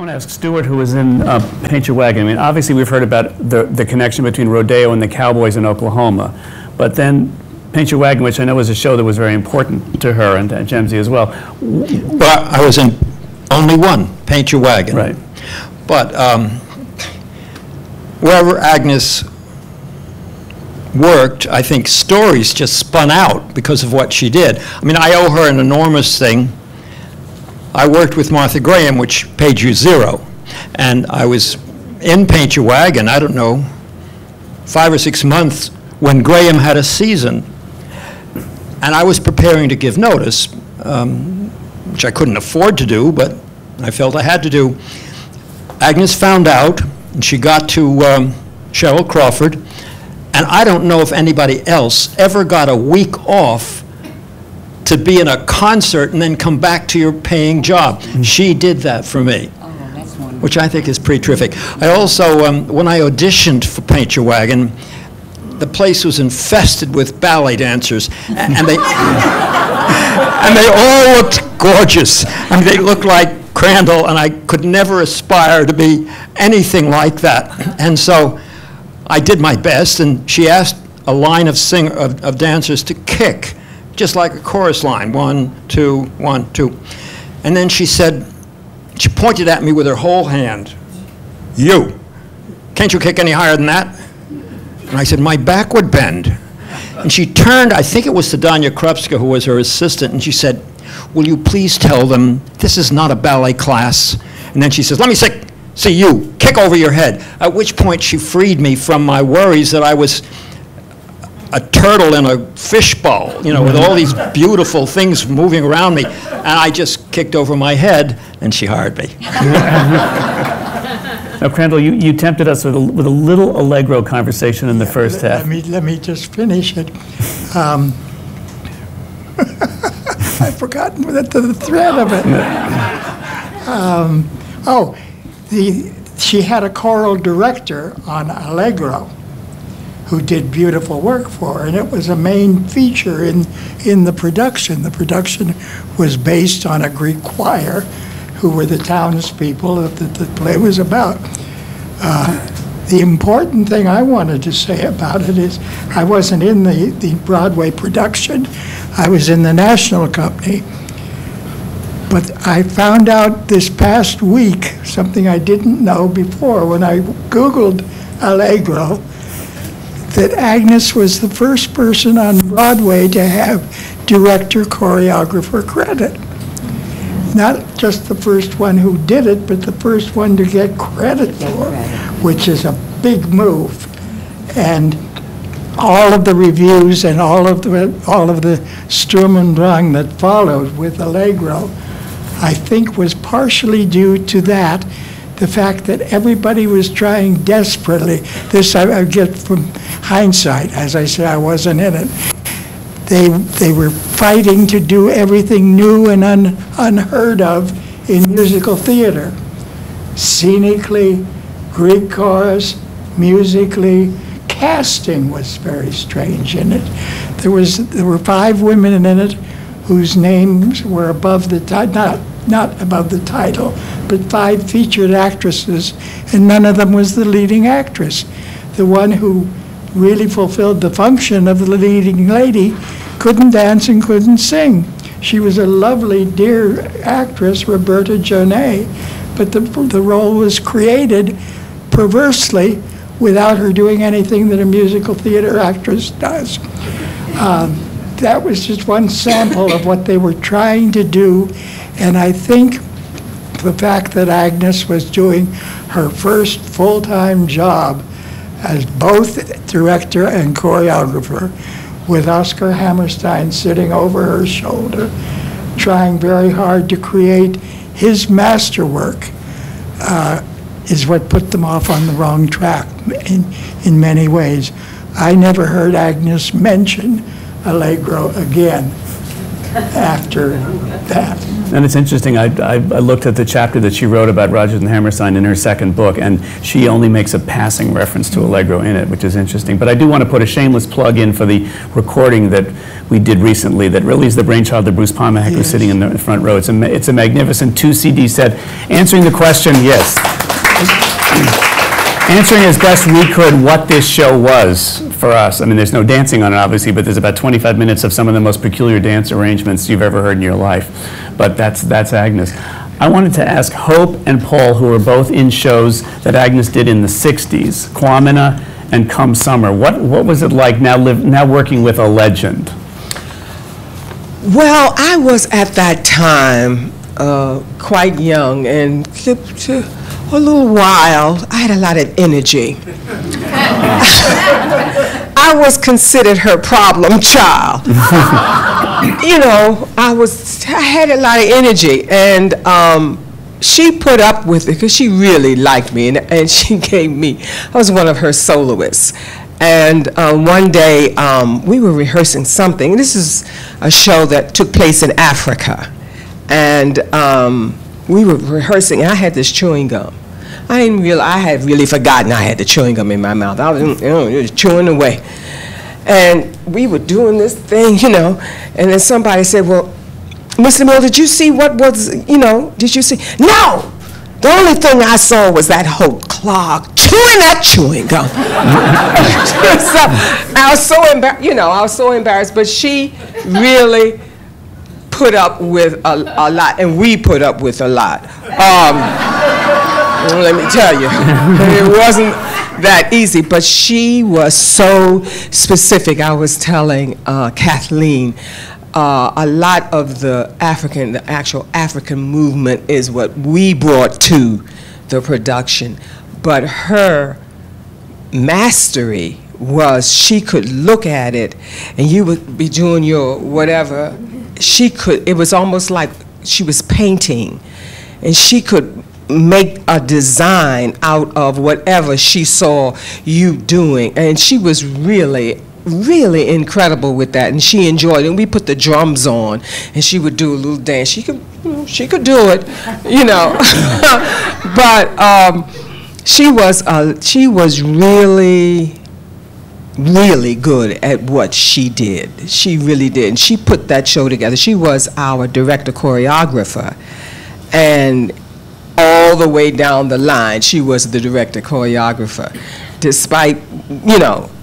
want to ask Stuart, who was in Paint Your Wagon. I mean, obviously we've heard about the connection between rodeo and the cowboys in Oklahoma, but then Paint Your Wagon, which I know was a show that was very important to her and to Jemsy as well. Well, I was in only one, Paint Your Wagon. Right. But wherever Agnes worked, I think stories just spun out because of what she did. I mean, I owe her an enormous thing. I worked with Martha Graham, which paid you $0. And I was in Paint Your Wagon, I don't know, 5 or 6 months when Graham had a season. And I was preparing to give notice, which I couldn't afford to do, but I felt I had to do. Agnes found out, and she got to Cheryl Crawford, and I don't know if anybody else ever got a week off to be in a concert and then come back to your paying job. She did that for me, which I think is pretty terrific. I also, when I auditioned for Paint Your Wagon, the place was infested with ballet dancers, and they and they all looked gorgeous. I mean, they looked like Crandall, and I could never aspire to be anything like that. And so I did my best, and she asked a line of dancers to kick, just like a chorus line, 1, 2, 1, 2. And then she said, she pointed at me with her whole hand, "You, can't you kick any higher than that?" And I said, "My back would bend." And she turned, I think it was to Danya Krupska, who was her assistant, and she said, "Will you please tell them this is not a ballet class?" And then she says, "Let me see you, kick over your head." At which point she freed me from my worries that I was a turtle in a fishbowl, you know, with all these beautiful things moving around me. And I just kicked over my head, and she hired me. Now, Crandall, you tempted us with a little Allegro conversation in the first half. Let me just finish it. I've forgotten the thread of it. She had a choral director on Allegro who did beautiful work for her, and it was a main feature in the production. The production was based on a Greek choir who were the townspeople that the play was about. The important thing I wanted to say about it is I wasn't in the Broadway production. I was in the National Company. But I found out this past week something I didn't know before when I Googled Allegro, that Agnes was the first person on Broadway to have director-choreographer credit. Not just the first one who did it, but the first one to get credit for it, which is a big move. And all of the reviews and all of the Sturm und Drang that followed with Allegro, I think was partially due to that, the fact that everybody was trying desperately. This I get from hindsight. As I say, I wasn't in it. They were fighting to do everything new and unheard of in musical theater. Scenically, Greek chorus, musically, casting was very strange in it. There were 5 women in it whose names were above the title, not above the title, but 5 featured actresses, and none of them was the leading actress. The one who really fulfilled the function of the leading lady couldn't dance and couldn't sing. She was a lovely, dear actress, Roberta Jonet, but the role was created perversely without her doing anything that a musical theater actress does. That was just one sample of what they were trying to do, and I think the fact that Agnes was doing her first full-time job as both director and choreographer, with Oscar Hammerstein sitting over her shoulder, trying very hard to create his masterwork, is what put them off on the wrong track in many ways. I never heard Agnes mention Allegro again. after that. And it's interesting, I looked at the chapter that she wrote about Rodgers and Hammerstein in her second book, and she only makes a passing reference to Allegro in it, which is interesting. But I do want to put a shameless plug in for the recording that we did recently that really is the brainchild of Bruce Pomahack, who's sitting in the front row. It's a magnificent 2-CD set answering the question, yes, answering as best we could what this show was for us. I mean, there's no dancing on it, obviously, but there's about 25 minutes of some of the most peculiar dance arrangements you've ever heard in your life. But that's Agnes. I wanted to ask Hope and Paul, who were both in shows that Agnes did in the 60s, Kwamina and Come Summer. What was it like now working with a legend? Well, I was at that time quite young and a little wild. I had a lot of energy. I was considered her problem child. You know, I had a lot of energy, and she put up with it because she really liked me, and she gave me, I was one of her soloists. And one day, we were rehearsing something. This is a show that took place in Africa. And we were rehearsing, and I had this chewing gum. I had really forgotten I had the chewing gum in my mouth. I was, just chewing away. And we were doing this thing, you know, and then somebody said, well, Mr. Mill, did you see what was, did you see? No! The only thing I saw was that whole Clarke chewing that chewing gum. So I was so embarrassed, I was so embarrassed, but she really put up with a lot, and we put up with a lot. Let me tell you, it wasn't that easy, but she was so specific. I was telling Kathleen, a lot of the actual African movement is what we brought to the production, but her mastery was she could look at it, and you would be doing your whatever. It was almost like she was painting, and she could make a design out of whatever she saw you doing, and she was really incredible with that, and she enjoyed it. And we put the drums on, and she would do a little dance. She could do it, but she was really good at what she did. She really did, and she put that show together. She was our director choreographer, and all the way down the line, she was the director choreographer. Despite,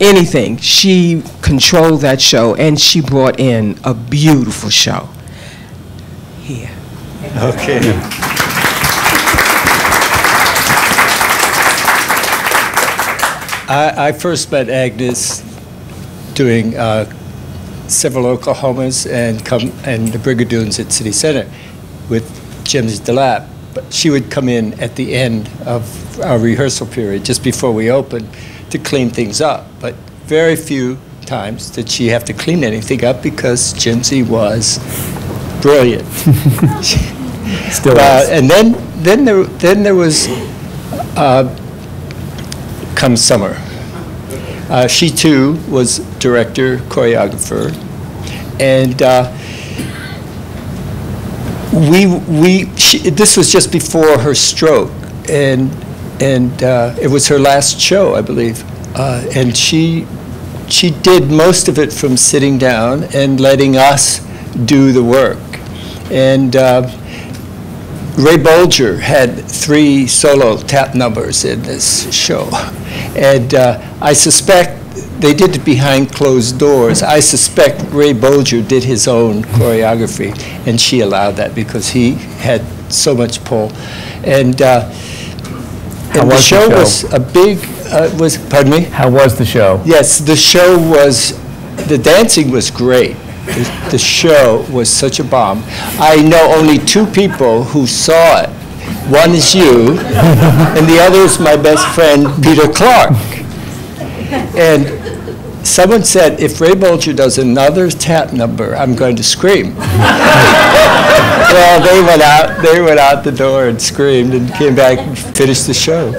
anything, she controlled that show, and she brought in a beautiful show. Here. Okay. I first met Agnes doing several Oklahomas and the Brigadoons at City Center with Jim's DeLapp. But she would come in at the end of our rehearsal period, just before we opened, to clean things up. But very few times did she have to clean anything up because Jimsy was brilliant. Still is. And then there was Come Summer. She too was director, choreographer, and this was just before her stroke, and it was her last show, I believe, and she did most of it from sitting down and letting us do the work. And Ray Bolger had 3 solo tap numbers in this show, and I suspect they did it behind closed doors. I suspect Ray Bolger did his own choreography, and she allowed that because he had so much pull. And the show was a big, pardon me? How was the show? Yes, the dancing was great. The show was such a bomb. I know only 2 people who saw it. One is you, and the other is my best friend, Peter Clarke. And someone said, if Ray Bolger does another tap number, I'm going to scream. Well, they went out the door and screamed and came back and finished the show.